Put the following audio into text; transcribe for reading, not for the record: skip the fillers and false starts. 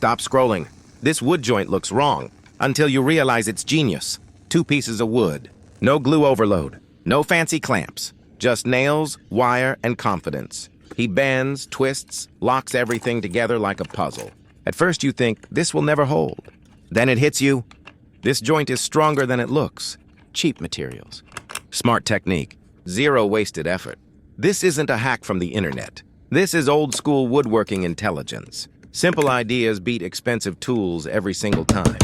Stop scrolling. This wood joint looks wrong until you realize it's genius. 2 pieces of wood. No glue overload. No fancy clamps. Just nails, wire, and confidence. He bends, twists, locks everything together like a puzzle. At first you think, this will never hold. Then it hits you. This joint is stronger than it looks. Cheap materials. Smart technique. 0 wasted effort. This isn't a hack from the internet. This is old-school woodworking intelligence. Simple ideas beat expensive tools every single time.